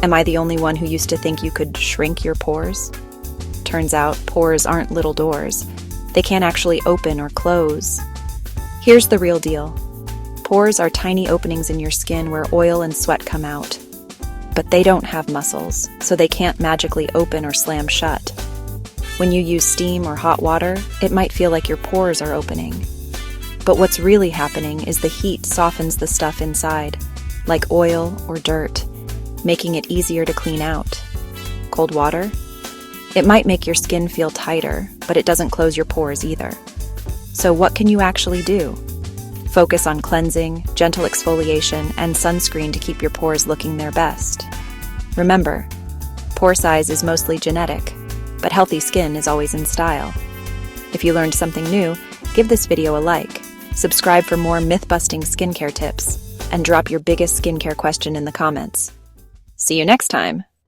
Am I the only one who used to think you could shrink your pores? Turns out, pores aren't little doors. They can't actually open or close. Here's the real deal. Pores are tiny openings in your skin where oil and sweat come out. But they don't have muscles, so they can't magically open or slam shut. When you use steam or hot water, it might feel like your pores are opening. But what's really happening is the heat softens the stuff inside, like oil or dirt, making it easier to clean out. Cold water? It might make your skin feel tighter, but it doesn't close your pores either. So what can you actually do? Focus on cleansing, gentle exfoliation, and sunscreen to keep your pores looking their best. Remember, pore size is mostly genetic, but healthy skin is always in style. If you learned something new, give this video a like, subscribe for more myth-busting skincare tips, and drop your biggest skincare question in the comments. See you next time!